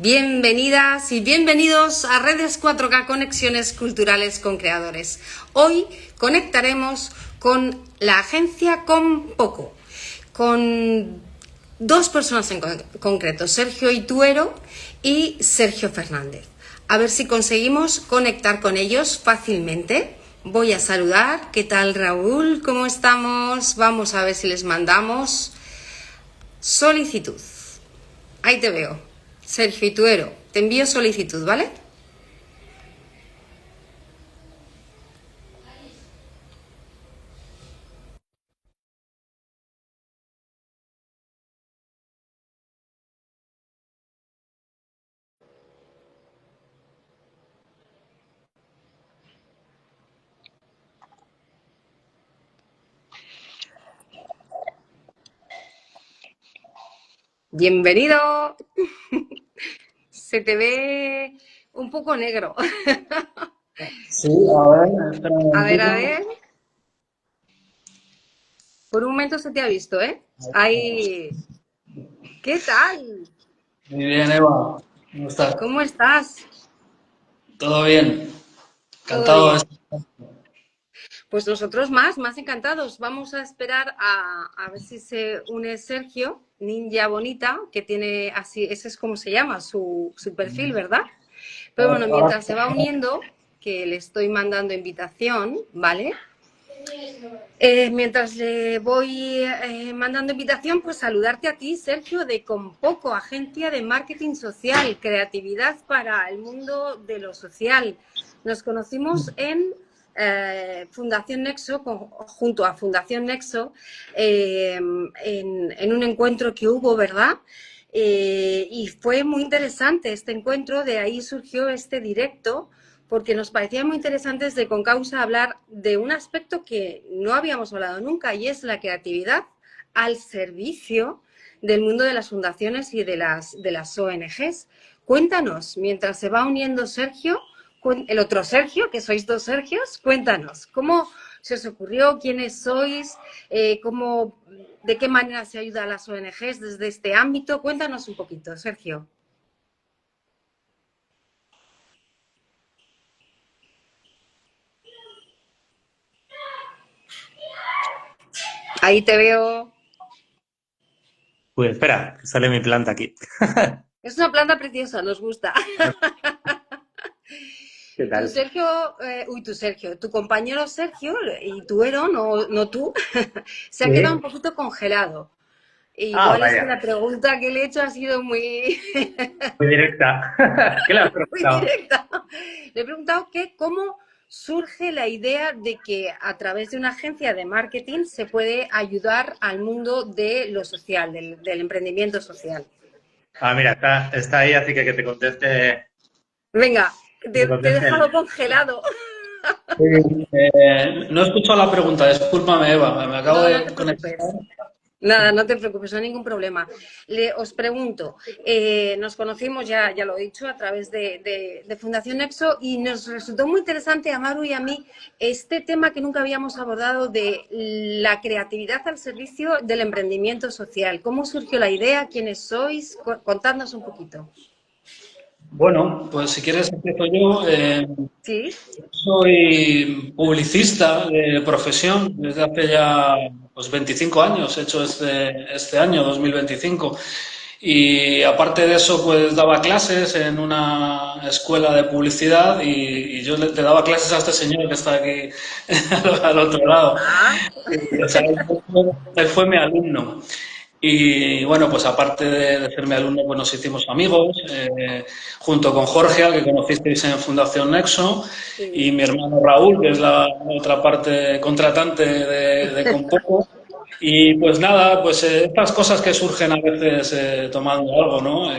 Bienvenidas y bienvenidos a Redes 4K Conexiones Culturales con Creadores. Hoy conectaremos con la agencia Compoco, con dos personas en concreto, Sergio Ituero y Sergio Fernández. A ver si conseguimos conectar con ellos fácilmente. Voy a saludar. ¿Qué tal, Raúl? ¿Cómo estamos? Vamos a ver si les mandamos solicitud. Ahí te veo. Sergio Ituero, te envío solicitud, ¿vale? Bienvenido. Se te ve un poco negro. Sí, a ver, espera un A momentito. ver. Por un momento se te ha visto, ¿eh? Ahí. ¿Qué tal? Muy bien, Eva. ¿Cómo estás? ¿Cómo estás? ¿Todo bien? Todo Encantado de bien. estar. Pues nosotros más encantados. Vamos a esperar a ver si se une Sergio, Ninja Bonita, que tiene así, ese es como se llama, su perfil, ¿verdad? Pero bueno, Ahora, mientras se va uniendo, que le estoy mandando invitación, ¿vale? Mientras le voy mandando invitación, pues saludarte a ti, Sergio, de Compoco, agencia de marketing social, creatividad para el mundo de lo social. Nos conocimos en Fundación Nexo, junto a Fundación Nexo, en un encuentro que hubo, ¿verdad? Y fue muy interesante este encuentro, de ahí surgió este directo, porque nos parecía muy interesante desde Concausa hablar de un aspecto que no habíamos hablado nunca, y es la creatividad al servicio del mundo de las fundaciones y de las ONGs. Cuéntanos, mientras se va uniendo Sergio, el otro Sergio, que sois dos Sergios, cuéntanos, ¿cómo se os ocurrió? ¿Quiénes sois? ¿De qué manera se ayuda a las ONGs desde este ámbito? Cuéntanos un poquito, Sergio. Ahí te veo. Uy, espera, que sale mi planta aquí. Es una planta preciosa, nos gusta. ¿Qué Tu tal? Sergio, tu compañero Sergio y Tuero, no tú, se ha quedado un Sí. poquito congelado. E Ah, igual es que vaya, la pregunta que le he hecho ha sido muy, muy directa. ¿Qué le has muy preguntado? directa. Le he preguntado cómo surge la idea de que a través de una agencia de marketing se puede ayudar al mundo de lo social, del emprendimiento social. Ah, mira, está ahí, así que te conteste, Venga, que te te he conteste dejado él. congelado. sí, no he escuchado la pregunta, discúlpame, Eva, me acabo No, no te de conectar. preocupes. Nada, no te preocupes, no hay ningún problema. Os pregunto, nos conocimos, ya lo he dicho, a través de Fundación Nexo, y nos resultó muy interesante a Maru y a mí este tema que nunca habíamos abordado, de la creatividad al servicio del emprendimiento social. ¿Cómo surgió la idea? ¿Quiénes sois? Contadnos un poquito. Bueno, pues si quieres empiezo yo. ¿Sí? Soy publicista de profesión desde hace ya pues 25 años, he hecho este año, 2025. Y aparte de eso, pues daba clases en una escuela de publicidad y yo le daba clases a este señor que está aquí al otro lado. Ah, O sea, él fue mi alumno. Y bueno, pues aparte de ser mi alumno, pues nos hicimos amigos, junto con Jorge, al que conocisteis en Fundación Nexo, y sí. mi hermano Raúl, que es la otra parte contratante de Compoco. Y pues nada, pues estas cosas que surgen a veces tomando algo, ¿no?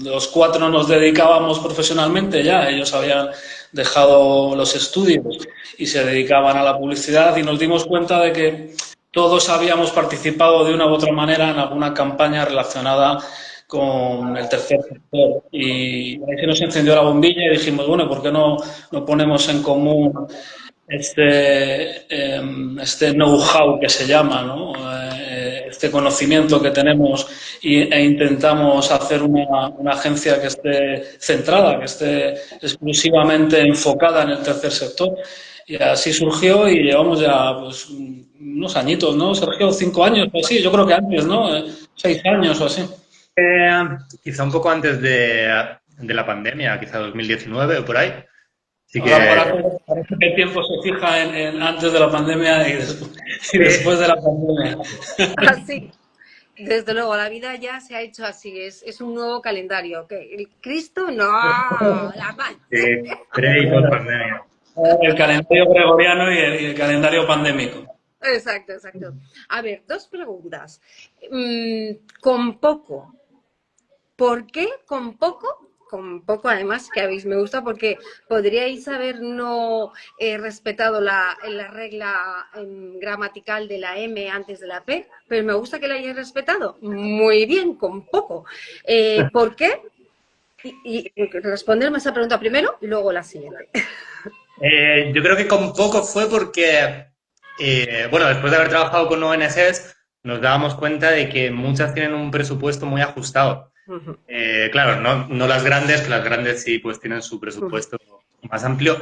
Los cuatro nos dedicábamos profesionalmente ya, ellos habían dejado los estudios y se dedicaban a la publicidad y nos dimos cuenta de que todos habíamos participado de una u otra manera en alguna campaña relacionada con el tercer sector. Y ahí se nos encendió la bombilla y dijimos, bueno, ¿por qué no ponemos en común este know-how que se llama, ¿no? este conocimiento que tenemos e intentamos hacer una agencia que esté centrada, que esté exclusivamente enfocada en el tercer sector. Y así surgió y llevamos ya pues unos añitos, ¿no, Sergio? 5 años o así, yo creo que antes, ¿no? 6 años o así. Quizá un poco antes de la pandemia, quizá 2019 o por ahí. Así que Parece que el tiempo se fija en antes de la pandemia y después de la pandemia. Así, desde luego, la vida ya se ha hecho así, es un nuevo calendario. ¿Qué? ¿El Cristo? No, la paz. pre y post pandemia. El calendario gregoriano y el calendario pandémico. Exacto, exacto. A ver, dos preguntas. Con poco. ¿Por qué con poco? Con poco, además, que habéis, me gusta porque podríais haber no respetado la regla gramatical de la M antes de la P, pero me gusta que la hayáis respetado. Muy bien, con poco. ¿Por qué? Y responderme a esa pregunta primero y luego la siguiente. Yo creo que con poco fue porque, bueno, después de haber trabajado con ONGs, nos dábamos cuenta de que muchas tienen un presupuesto muy ajustado. Claro, no las grandes, que las grandes sí pues tienen su presupuesto más amplio.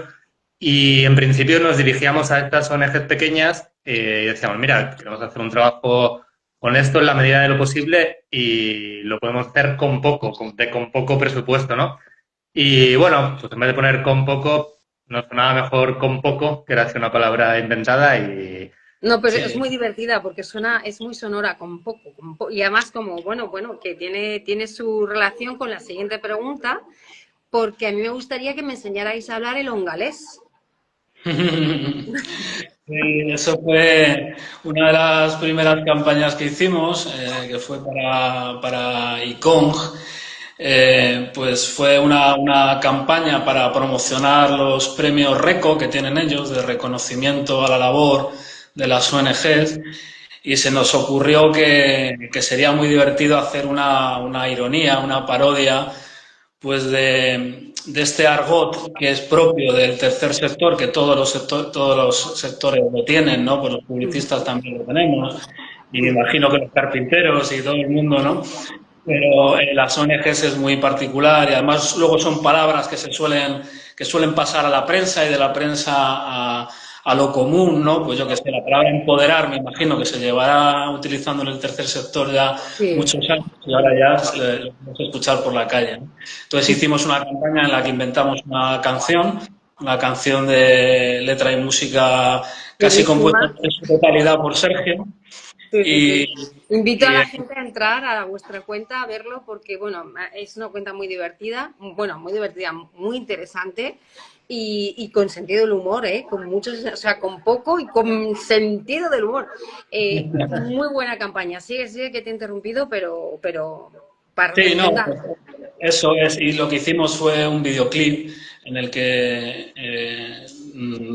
Y en principio nos dirigíamos a estas ONGs pequeñas y decíamos, mira, queremos hacer un trabajo honesto en la medida de lo posible y lo podemos hacer con poco, con poco presupuesto, ¿no? Y bueno, pues en vez de poner con poco, nos sonaba mejor con poco, que era así una palabra inventada y... No, pero es Sí. muy divertida porque suena, es muy sonora y además como, bueno, que tiene su relación con la siguiente pregunta, porque a mí me gustaría que me enseñarais a hablar el ongalés. Sí, eso fue una de las primeras campañas que hicimos, que fue para ICONG. Pues fue una campaña para promocionar los premios RECO que tienen ellos de reconocimiento a la labor de las ONGs y se nos ocurrió que sería muy divertido hacer una ironía, una parodia pues de este argot que es propio del tercer sector, que todos los sectores lo tienen, ¿no? Pues los publicistas también lo tenemos, y me imagino que los carpinteros y todo el mundo, ¿no? Pero las ONGs es muy particular y además luego son palabras que suelen pasar a la prensa y de la prensa a lo común, ¿no? Pues yo que sé, la palabra empoderar me imagino que se llevará utilizando en el tercer sector ya Sí. muchos años y ahora ya lo podemos escuchar por la calle, ¿no? Entonces hicimos una campaña en la que inventamos una canción de letra y música casi compuesta Buenísima. en su totalidad por Sergio Sí, sí, sí. y, Invito a y la gente a entrar a vuestra cuenta a verlo porque, bueno, es una cuenta muy divertida, muy interesante y con sentido del humor, ¿eh? Con muchos, o sea, con poco y con sentido del humor. Muy buena campaña. Sigue que te he interrumpido, pero para sí, no, recomendar. eso es, y lo que hicimos fue un videoclip en el que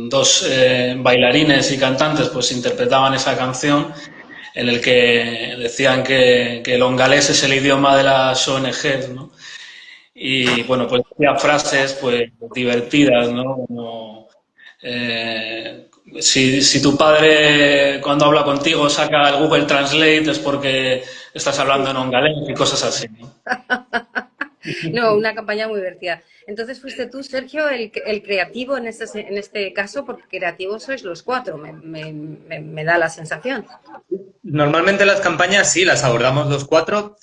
dos bailarines y cantantes pues interpretaban esa canción en el que decían que el ongalés es el idioma de las ONGs, ¿no? Y bueno, pues decía frases pues divertidas, ¿no? Como, si tu padre cuando habla contigo saca el Google Translate es porque estás hablando en ongalés y cosas así, ¿no? No, una campaña muy divertida. Entonces fuiste tú, Sergio, el creativo en este caso, porque creativos sois los cuatro, me da la sensación. Normalmente las campañas sí, las abordamos los cuatro,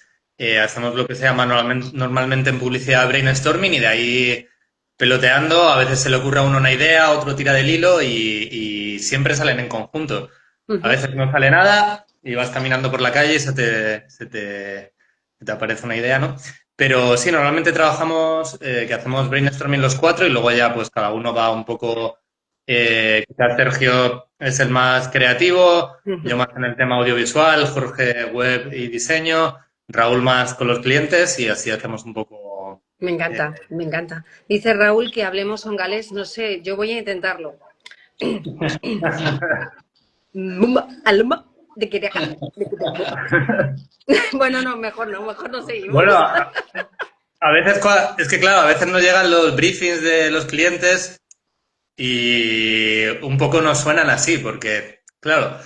hacemos lo que se llama normalmente en publicidad brainstorming y de ahí peloteando, a veces se le ocurre a uno una idea, otro tira del hilo y siempre salen en conjunto. A Ujú. veces no sale nada y vas caminando por la calle y se te aparece una idea, ¿no? Pero sí, normalmente trabajamos, que hacemos brainstorming los cuatro y luego ya pues cada uno va un poco, quizás Sergio es el más creativo, yo más en el tema audiovisual, Jorge web y diseño, Raúl más con los clientes y así hacemos un poco... Me eh, encanta, me encanta. Dice Raúl que hablemos ongalés, no sé, yo voy a intentarlo. Alma, de que de acá, de que de acá. Bueno, mejor no seguimos. Bueno, a veces, es que claro, a veces nos llegan los briefings de los clientes y un poco nos suenan así, porque, claro,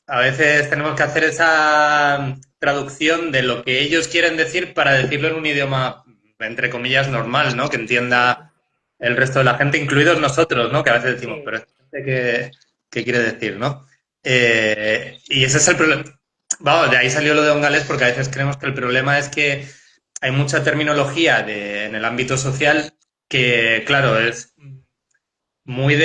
a veces tenemos que hacer esa traducción de lo que ellos quieren decir para decirlo en un idioma, entre comillas, normal, ¿no? Que entienda el resto de la gente, incluidos nosotros, ¿no? Que a veces decimos, Sí. pero ¿qué quiere decir, no? Y ese es el problema. Vamos, de ahí salió lo de Ongales, porque a veces creemos que el problema es que hay mucha terminología en el ámbito social que, claro, es muy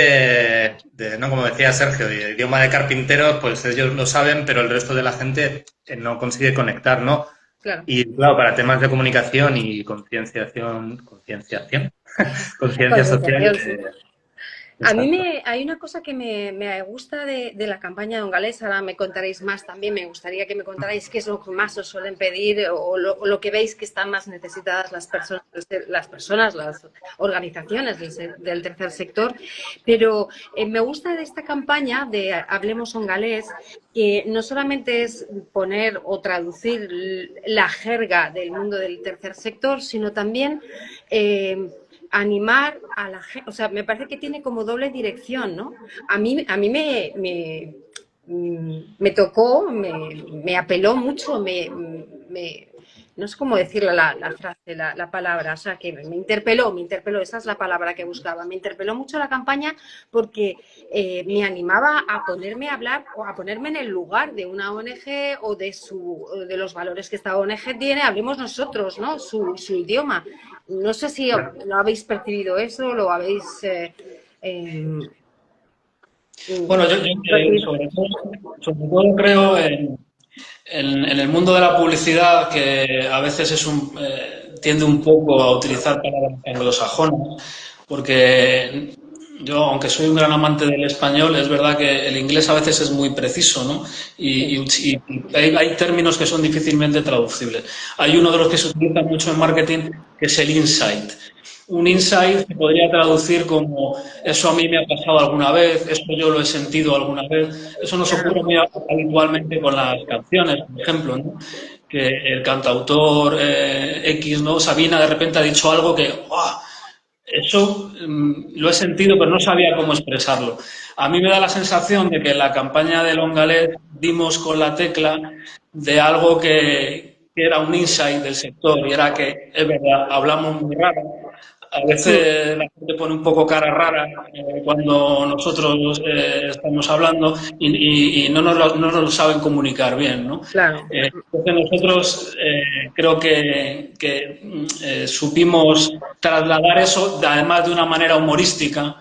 ¿no? Como decía Sergio, de idioma de carpinteros, pues ellos lo saben, pero el resto de la gente no consigue conectar, ¿no? Claro. Y claro, para temas de comunicación y conciencia social, Concienciación, sí. A mí exacto. hay una cosa que me gusta de la campaña de Ongales, ahora me contaréis más también, me gustaría que me contarais qué es lo que más os suelen pedir o lo que veis que están más necesitadas las organizaciones del tercer sector, pero me gusta de esta campaña de Hablemos Ongalés que no solamente es poner o traducir la jerga del mundo del tercer sector, sino también animar a la gente, o sea, me parece que tiene como doble dirección, ¿no? A mí me tocó, me apeló mucho, no sé cómo decirlo la frase, la palabra, o sea, que me interpeló, esa es la palabra que buscaba, me interpeló mucho la campaña porque me animaba a ponerme a hablar o a ponerme en el lugar de una ONG o de los valores que esta ONG tiene, hablemos nosotros, ¿no? Su idioma. No sé si lo habéis percibido eso, lo habéis Bueno, yo percibido. sobre todo creo en el mundo de la publicidad que a veces tiende un poco a utilizar palabras anglosajonas, porque yo, aunque soy un gran amante del español, es verdad que el inglés a veces es muy preciso, ¿no? Sí. Y hay términos que son difícilmente traducibles. Hay uno de los que se utiliza mucho en marketing, que es el insight. Un insight se podría traducir como eso a mí me ha pasado alguna vez, esto yo lo he sentido alguna vez. Eso nos ocurre muy habitualmente con las canciones, por ejemplo, ¿no? Que el cantautor X, ¿no? Sabina de repente ha dicho algo que ¡guau! Eso lo he sentido, pero no sabía cómo expresarlo. A mí me da la sensación de que en la campaña de Longalet dimos con la tecla de algo que era un insight del sector y era que, es verdad, hablamos muy raro. A veces la gente pone un poco cara rara cuando nosotros estamos hablando y no nos lo saben comunicar bien, ¿no? Claro. Entonces nosotros creo que supimos trasladar eso, además de una manera humorística,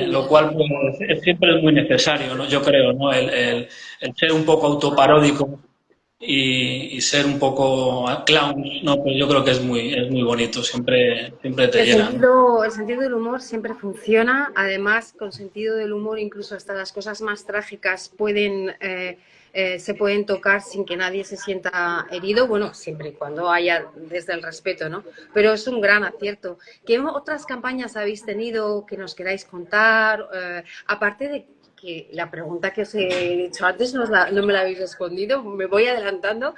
lo cual pues, siempre es muy necesario, ¿no? Yo creo, ¿no? El ser un poco autoparódico y ser un poco clown, ¿no? Pues yo creo que es muy bonito, siempre te llena, ¿no? El sentido del humor siempre funciona. Además, con sentido del humor, incluso hasta las cosas más trágicas se pueden tocar sin que nadie se sienta herido. Bueno, siempre y cuando haya desde el respeto, ¿no? Pero es un gran acierto. ¿Qué otras campañas habéis tenido que nos queráis contar? Aparte de que la pregunta que os he dicho antes no me la habéis respondido, me voy adelantando.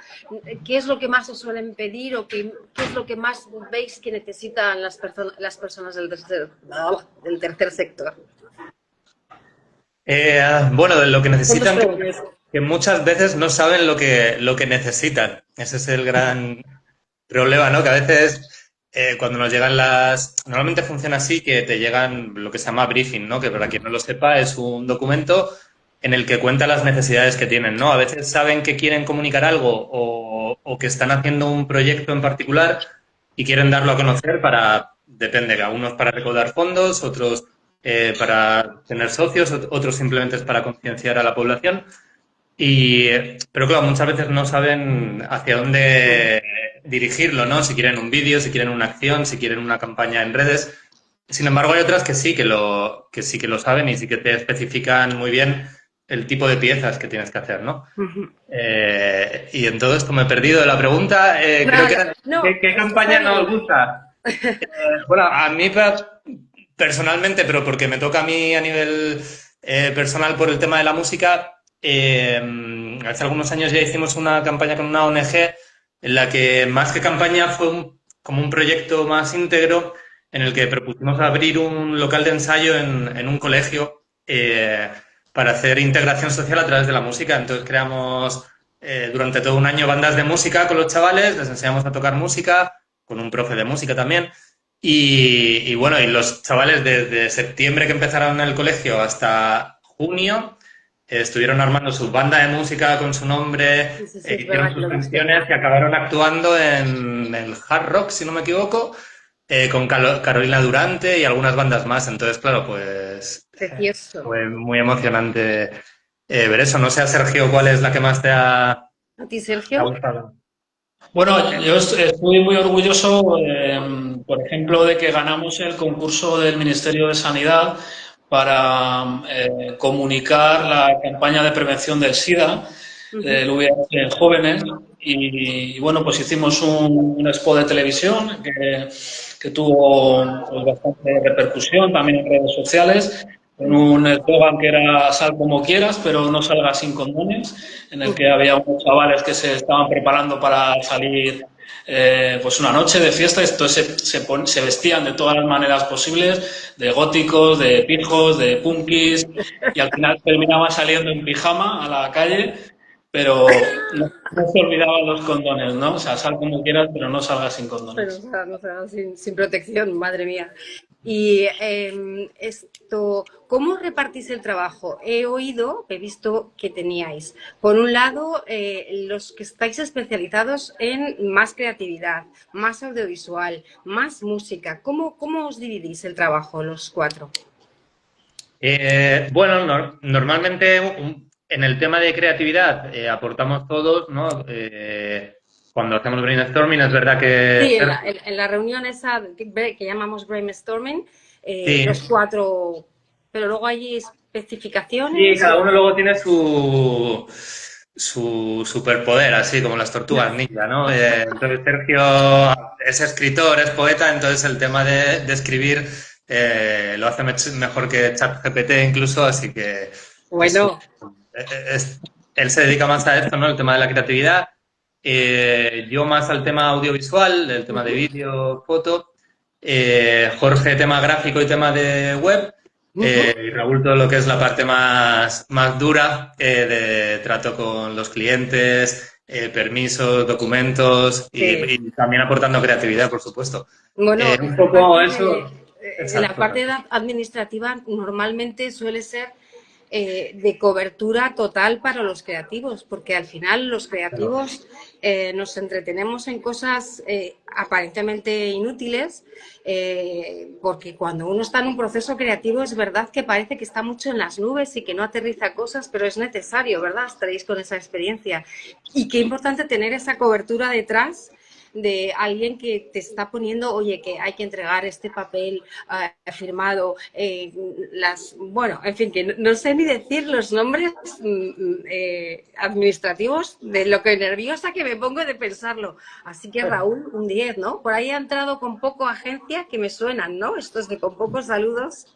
¿Qué es lo que más os suelen pedir o qué es lo que más veis que necesitan las personas del tercer sector? Bueno, lo que Son dos necesitan creo que preguntas. es que muchas veces no saben lo que necesitan. Ese es el gran problema, ¿no? Que a veces cuando nos llegan Normalmente funciona así, que te llegan lo que se llama briefing, ¿no? Que para quien no lo sepa es un documento en el que cuenta las necesidades que tienen, ¿no? A veces saben que quieren comunicar algo o que están haciendo un proyecto en particular y quieren darlo a conocer depende, a unos para recaudar fondos, otros para tener socios, otros simplemente es para concienciar a la población. Pero claro, muchas veces no saben hacia dónde dirigirlo, ¿no? Si quieren un vídeo, si quieren una acción, si quieren una campaña en redes. Sin embargo, hay otras que sí que lo saben y sí que te especifican muy bien el tipo de piezas que tienes que hacer, ¿no? Y en todo esto me he perdido de la pregunta. Creo que Nada, era, no, ¿qué está campaña nos bien. gusta? Bueno, a mí personalmente, pero porque me toca a mí a nivel personal por el tema de la música, hace algunos años ya hicimos una campaña con una ONG en la que más que campaña fue como un proyecto más íntegro en el que propusimos abrir un local de ensayo en un colegio para hacer integración social a través de la música. Entonces creamos durante todo un año bandas de música con los chavales, les enseñamos a tocar música, con un profe de música también. Y bueno, y los chavales desde septiembre que empezaron en el colegio hasta junio estuvieron armando su banda de música con su nombre, Sí, sí, sí, es hicieron verdad que sus lo he visto. canciones y acabaron actuando en el Hard Rock, si no me equivoco, con Carolina Durante y algunas bandas más. Entonces, claro, pues Precioso. fue muy emocionante ver eso. No sé, Sergio, ¿cuál es la que más ¿A ti, te ha Sergio? gustado? Bueno, yo estoy muy orgulloso, por ejemplo, de que ganamos el concurso del Ministerio de Sanidad para comunicar la campaña de prevención del SIDA, Ujú. del VIH en jóvenes. Y, bueno, pues hicimos un spot de televisión que tuvo pues, bastante repercusión también en redes sociales, con un eslogan que era sal como quieras, pero no salgas sin condones, en el que había unos chavales que se estaban preparando para salir pues una noche de fiesta, entonces se vestían de todas las maneras posibles, de góticos, de pijos, de punkis, y al final terminaban saliendo en pijama a la calle, pero no se olvidaban los condones, ¿no? O sea, sal como quieras, pero no salgas sin Pero, condones. o sea, sin protección, madre mía. Y ¿cómo repartís el trabajo? He visto que teníais, por un lado, los que estáis especializados en más creatividad, más audiovisual, más música. ¿Cómo os dividís el trabajo, los cuatro? Bueno, normalmente en el tema de creatividad aportamos todos, ¿no? Cuando hacemos brainstorming es verdad que Sí, en la reunión esa que llamamos brainstorming, sí, los cuatro, pero luego hay sí, especificaciones cada o... uno luego tiene su superpoder, así como las tortugas ninja, ¿no? Entonces Sergio es escritor, es poeta, entonces el tema de escribir lo hace mejor que ChatGPT incluso, así que es, Bueno, es- él se dedica más a esto, ¿no? El tema de la creatividad. Yo más al tema audiovisual, el tema de ujú, vídeo, foto. Jorge, tema gráfico y tema de web. ujú, Y Raúl, todo lo que es la parte más dura de trato con los clientes, permisos, documentos sí. y también aportando creatividad, por supuesto. Bueno, Un poco eso, la exacto. parte administrativa normalmente suele ser de cobertura total para los creativos, porque al final los Claro. creativos nos entretenemos en cosas aparentemente inútiles, porque cuando uno está en un proceso creativo es verdad que parece que está mucho en las nubes y que no aterriza cosas, pero es necesario, ¿verdad? Estaréis con esa experiencia. Y qué importante tener esa cobertura detrás de alguien que te está poniendo, oye, que hay que entregar este papel firmado, bueno, en fin, que no sé ni decir los nombres administrativos de lo que nerviosa que me pongo de pensarlo. Así que Raúl, un 10, ¿no? Por ahí ha entrado con poco agencia que me suenan, ¿no? Estos de con pocos saludos.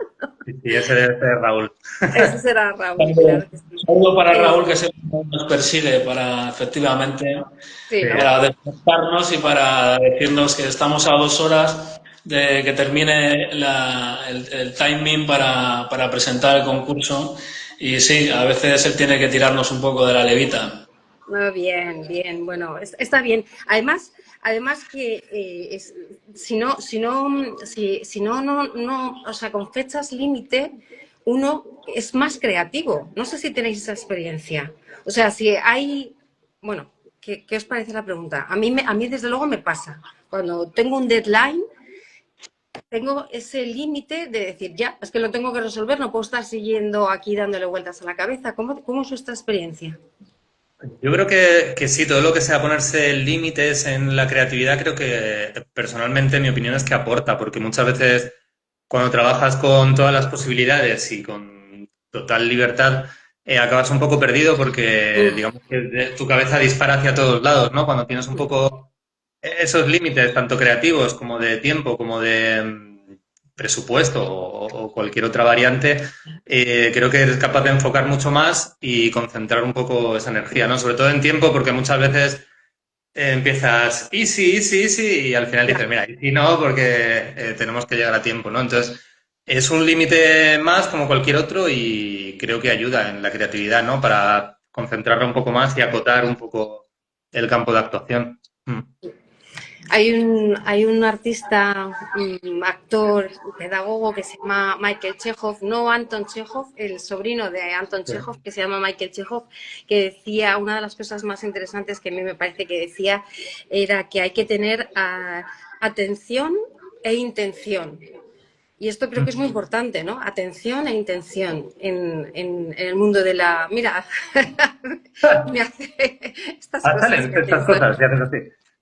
Sí, sí, ese debe ser Raúl. Ese será Raúl, Saludo claro que sí. saludo para Raúl, Eh, que siempre nos persigue para, efectivamente, sí, Sí. ¿no? para despertarnos y para decirnos que estamos a 2 horas de que termine el timing para presentar el concurso. Y sí, a veces él tiene que tirarnos un poco de la levita. Bien, bien, bueno, está bien. Además que si no, no, o sea, con fechas límite, uno es más creativo. No sé si tenéis esa experiencia. O sea, si hay, bueno, ¿qué os parece la pregunta? A mí desde luego me pasa. Cuando tengo un deadline, tengo ese límite de decir, ya, es que lo tengo que resolver, no puedo estar siguiendo aquí dándole vueltas a la cabeza. ¿Cómo es vuestra experiencia? Yo creo que sí, todo lo que sea ponerse límites en la creatividad, creo que personalmente mi opinión es que aporta, porque muchas veces cuando trabajas con todas las posibilidades y con total libertad, acabas un poco perdido porque Mm, digamos que tu cabeza dispara hacia todos lados, ¿no? Cuando tienes un poco esos límites, tanto creativos como de tiempo, como de presupuesto o cualquier otra variante, creo que eres capaz de enfocar mucho más y concentrar un poco esa energía, ¿no? Sobre todo en tiempo, porque muchas veces empiezas easy, easy, easy y al final ya. dices, mira, easy no, porque tenemos que llegar a tiempo, ¿no? Entonces, es un límite más como cualquier otro y creo que ayuda en la creatividad, ¿no? Para concentrarla un poco más y acotar un poco el campo de actuación. Hay un artista, actor, pedagogo que se llama Michael Chekhov, no Anton Chekhov, el sobrino de Anton Sí. Chekhov, que se llama Michael Chekhov, que decía, una de las cosas más interesantes que a mí me parece que decía, era que hay que tener atención e intención. Y esto creo que es muy importante, ¿no? Atención e intención en el mundo de la... Mira, me hace estas cosas Salen que estas haces, cosas, si haces así.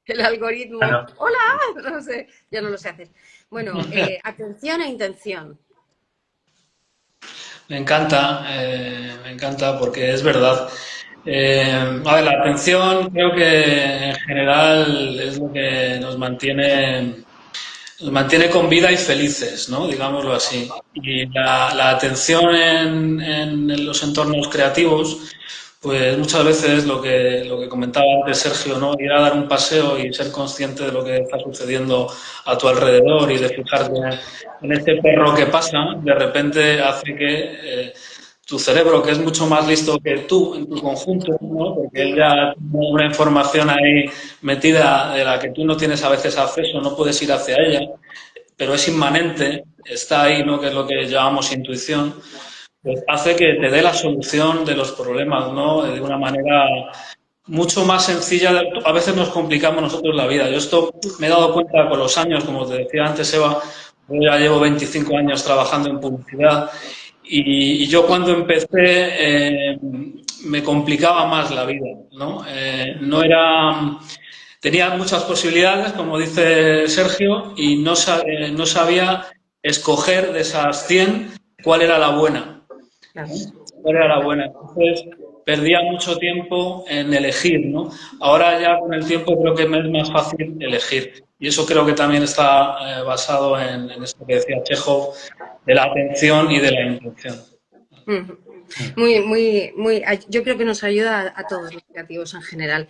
el algoritmo. Ah, no. ¡Hola! No sé, ya no lo sé hacer. Bueno, atención e intención. Me encanta porque es verdad. A ver, la atención creo que en general es lo que nos mantiene con vida y felices, ¿no? Digámoslo así. Y la atención en los entornos creativos, pues muchas veces lo que comentaba antes Sergio, ¿no? Ir a dar un paseo y ser consciente de lo que está sucediendo a tu alrededor y de fijarte en este perro que pasa, de repente hace que tu cerebro, que es mucho más listo que tú en tu conjunto, ¿no? Porque él ya tiene una información ahí metida de la que tú no tienes a veces acceso, no puedes ir hacia ella, pero es inmanente, está ahí, ¿no? Que es lo que llamamos intuición, pues hace que te dé la solución de los problemas, ¿no? De una manera mucho más sencilla. A veces nos complicamos nosotros la vida. Yo esto me he dado cuenta con los años, como te decía antes, Eva, yo ya llevo 25 años trabajando en publicidad y yo cuando empecé me complicaba más la vida, ¿no? No era... Tenía muchas posibilidades, como dice Sergio, y no sabía escoger de esas 100 cuál era la buena. Claro. ¿Cuál era la buena? Entonces perdía mucho tiempo en elegir, ¿no? Ahora ya con el tiempo creo que me es más fácil elegir. Y eso creo que también está basado en esto que decía Chekhov, de la atención y de la intención. Yo creo que nos ayuda a todos los creativos en general.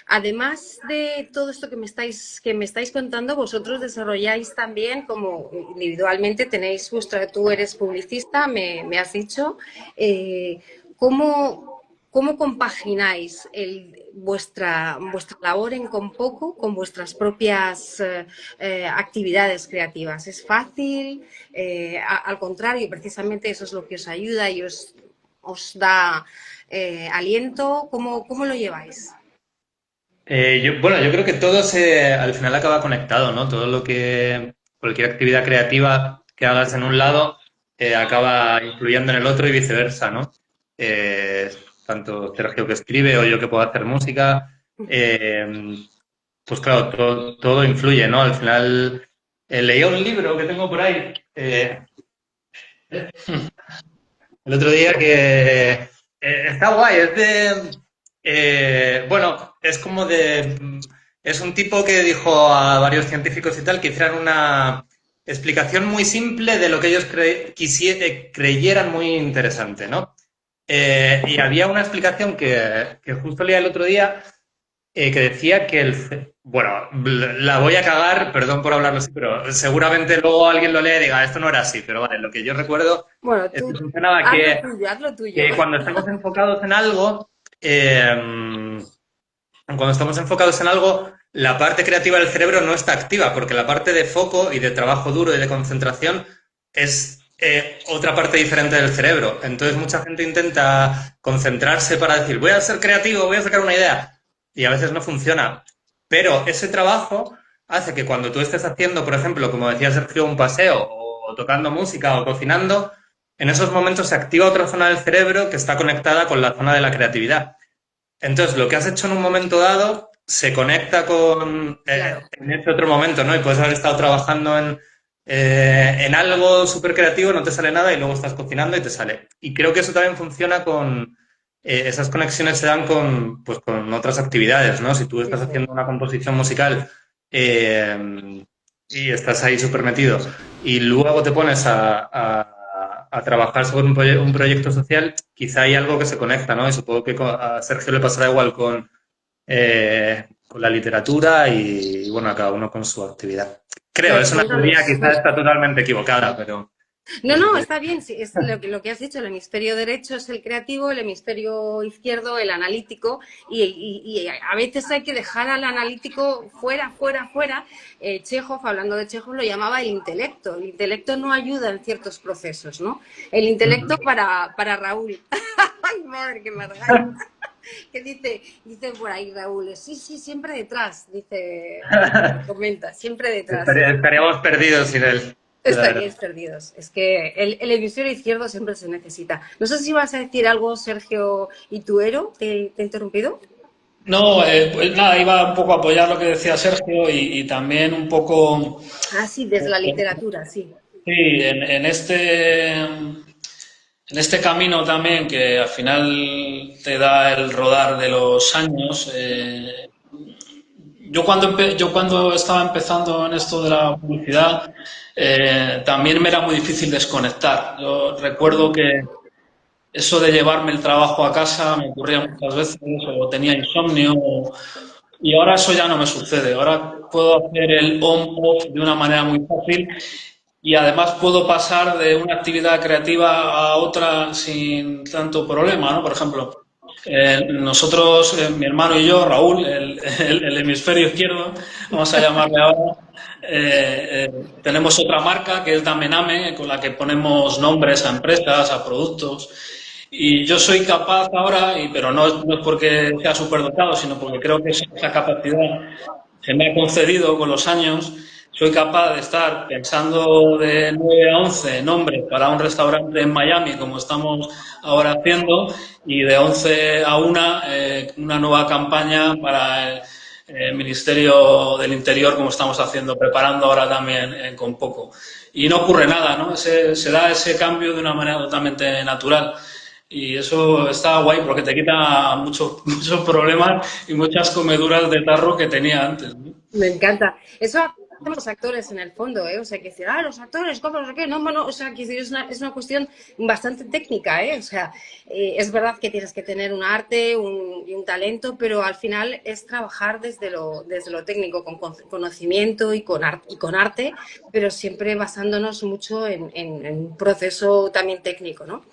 Además de todo esto que me estáis contando, vosotros desarrolláis también, como individualmente tenéis tú eres publicista, me has dicho, ¿cómo, cómo compagináis vuestra labor en Conpoco con vuestras propias actividades creativas? ¿Es fácil? Al contrario, precisamente eso es lo que os ayuda y os da aliento. ¿Cómo lo lleváis? Bueno, yo creo que todo al final acaba conectado, ¿no? Cualquier actividad creativa que hagas en un lado acaba influyendo en el otro y viceversa, ¿no? Tanto Sergio que escribe o yo que puedo hacer música, pues claro, todo influye, ¿no? Al final, leía un libro que tengo por ahí el otro día que está guay, bueno, es un tipo que dijo a varios científicos y tal que hicieran una explicación muy simple de lo que ellos creyeran muy interesante, ¿no? Y había una explicación que justo leía el otro día que decía que bueno, la voy a cagar, perdón por hablarlo así, pero seguramente luego alguien lo lea y diga, esto no era así, pero vale, lo que yo recuerdo Bueno, es tú, que funcionaba haz lo tuyo. que cuando estamos enfocados en algo, la parte creativa del cerebro no está activa, porque la parte de foco y de trabajo duro y de concentración es otra parte diferente del cerebro. Entonces mucha gente intenta concentrarse para decir, voy a ser creativo, voy a sacar una idea, y a veces no funciona. Pero ese trabajo hace que cuando tú estés haciendo, por ejemplo, como decía Sergio, un paseo, o tocando música, o cocinando, en esos momentos se activa otra zona del cerebro que está conectada con la zona de la creatividad. Entonces, lo que has hecho en un momento dado se conecta en ese otro momento, ¿no? Y puedes haber estado trabajando en algo súper creativo, no te sale nada y luego estás cocinando y te sale. Y creo que eso también funciona esas conexiones se dan pues, con otras actividades, ¿no? Si tú estás haciendo una composición musical y estás ahí súper metido y luego te pones a trabajar sobre un proyecto social, quizá hay algo que se conecta, ¿no? Y supongo que a Sergio le pasará igual con la literatura y, bueno, a cada uno con su actividad. Creo, es una teoría, quizá está totalmente equivocada, pero No, no, está bien. Sí, es lo que has dicho. El hemisferio derecho es el creativo, el hemisferio izquierdo el analítico y a veces hay que dejar al analítico fuera, fuera, fuera. Chekhov, hablando de Chekhov, lo llamaba el intelecto. El intelecto no ayuda en ciertos procesos, ¿no? El intelecto para Raúl. Ay, madre, que me regaña. Que dice por ahí Raúl, sí, sí, siempre detrás, dice, comenta, siempre detrás. Estaríamos perdidos sin él, la verdad. Estaríais perdidos. Es que el hemisferio izquierdo siempre se necesita. No sé si vas a decir algo, Sergio Ituero, te he interrumpido. No, pues nada, iba un poco a apoyar lo que decía Sergio y también un poco, Ah, sí, desde la literatura, sí. sí, en este camino también que al final te da el rodar de los años. Yo cuando estaba empezando en esto de la publicidad, también me era muy difícil desconectar. Yo recuerdo que eso de llevarme el trabajo a casa me ocurría muchas veces, o tenía insomnio, y ahora eso ya no me sucede. Ahora puedo hacer el on-off de una manera muy fácil y además puedo pasar de una actividad creativa a otra sin tanto problema, ¿no? Por ejemplo, nosotros, mi hermano y yo, Raúl, el hemisferio izquierdo, vamos a llamarle ahora, tenemos otra marca que es Damename, con la que ponemos nombres a empresas, a productos. Y yo soy capaz ahora, pero no es porque sea superdotado, sino porque creo que esa capacidad se me ha concedido con los años. Soy capaz de estar pensando de 9 a 11 nombres para un restaurante en Miami, como estamos ahora haciendo, y de 11 a una nueva campaña para el Ministerio del Interior, como estamos haciendo, preparando ahora también con poco. Y no ocurre nada, ¿no? Se da ese cambio de una manera totalmente natural. Y eso está guay porque te quita muchos problemas y muchas comeduras de tarro que tenía antes, ¿no? Me encanta. Eso hacen los actores en el fondo, ¿eh? O sea, que decir, los actores, ¿cómo? No sé qué. No, bueno, o sea, que es una cuestión bastante técnica, ¿eh? O sea, es verdad que tienes que tener un arte y un talento, pero al final es trabajar desde lo técnico, con conocimiento y con arte, pero siempre basándonos mucho en un proceso también técnico, ¿no?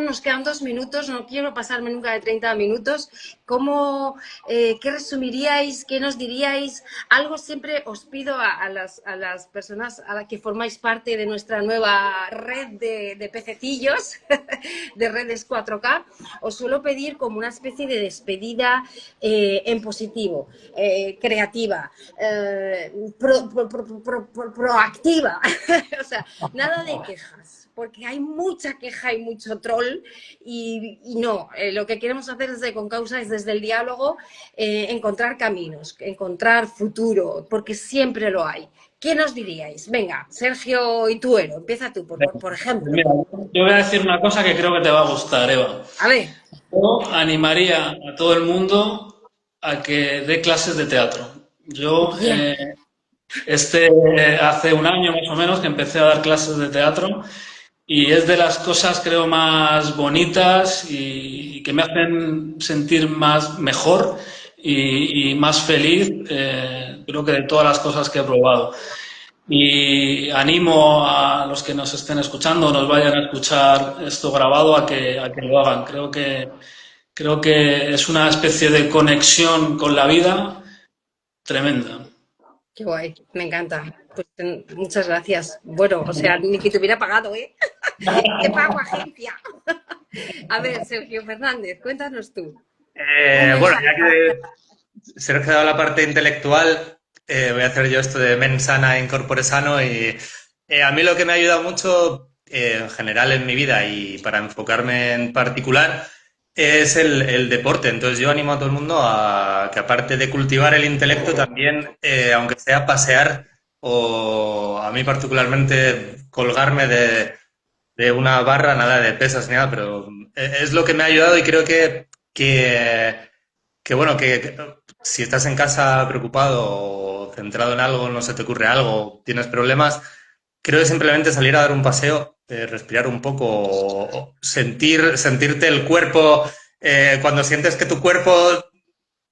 Nos quedan 2 minutos, no quiero pasarme nunca de 30 minutos. ¿Qué resumiríais? ¿Qué nos diríais? Algo siempre os pido a las personas a las que formáis parte de nuestra nueva red de pececillos, de redes 4K, os suelo pedir como una especie de despedida en positivo, creativa, proactiva. O sea, nada de quejas, porque hay mucha queja y mucho troll y no, lo que queremos hacer desde Concausa es desde el diálogo encontrar caminos, encontrar futuro, porque siempre lo hay. ¿Qué nos diríais? Venga, Sergio Ituero, empieza tú, por ejemplo. Mira, yo voy a decir una cosa que creo que te va a gustar, Eva. A ver. Yo animaría a todo el mundo a que dé clases de teatro. Yo Bien. hace un año más o menos que empecé a dar clases de teatro y es de las cosas creo más bonitas y que me hacen sentir más mejor y más feliz, creo que de todas las cosas que he probado. Y animo a los que nos estén escuchando, nos vayan a escuchar esto grabado, a que lo hagan. Creo que es una especie de conexión con la vida tremenda. Qué guay, me encanta. Pues, muchas gracias. Bueno, o sea, ni que te hubiera pagado, ¿eh? ¡Qué pago agencia! A ver, Sergio Fernández, cuéntanos tú. Bueno, ya que Sergio ha dado la parte intelectual, voy a hacer yo esto de mens sana in corpore sano y a mí lo que me ha ayudado mucho en general en mi vida y para enfocarme en particular es el deporte. Entonces yo animo a todo el mundo a que aparte de cultivar el intelecto también, aunque sea pasear o a mí particularmente colgarme de una barra, nada de pesas ni nada, pero es lo que me ha ayudado y creo que bueno, que si estás en casa preocupado o centrado en algo, no se te ocurre algo, tienes problemas, creo que simplemente salir a dar un paseo, respirar un poco, o sentirte el cuerpo, cuando sientes que tu cuerpo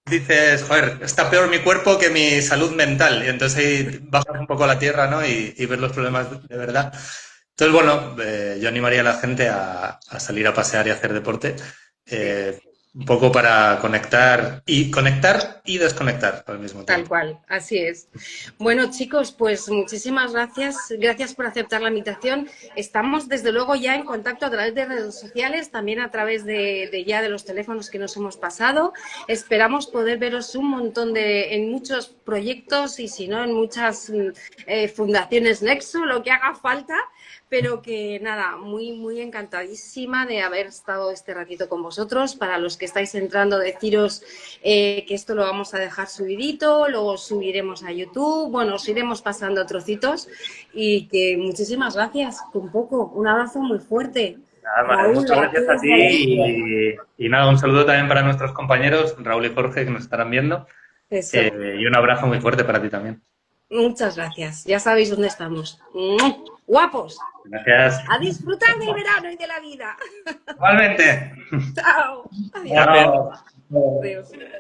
dices, joder, está peor mi cuerpo que mi salud mental, y entonces ahí bajas un poco a la tierra, ¿no? Y ves los problemas de verdad. Entonces, bueno, yo animaría a la gente a salir a pasear y a hacer deporte, un poco para conectar y desconectar al mismo Tal tiempo. cual, así es. Bueno, chicos, pues muchísimas gracias. Gracias por aceptar la invitación. Estamos, desde luego, ya en contacto a través de redes sociales, también a través de ya de los teléfonos que nos hemos pasado. Esperamos poder veros un montón en muchos proyectos y, si no, en muchas fundaciones Nexo, lo que haga falta. Pero que nada, muy, muy encantadísima de haber estado este ratito con vosotros. Para los que estáis entrando, deciros que esto lo vamos a dejar subidito, luego subiremos a YouTube, bueno, os iremos pasando trocitos y que muchísimas gracias, un poco, un abrazo muy fuerte. Nada, Manuel, Raúl, muchas a ti gracias a desde aquí. ti y nada, un saludo también para nuestros compañeros Raúl y Jorge que nos estarán viendo Eso, y un abrazo muy fuerte para ti también. muchas gracias, ya sabéis dónde estamos. ¡Guapos! Gracias. A disfrutar del verano y de la vida. Igualmente. Chao. Adiós. Chao. Gracias. Adiós.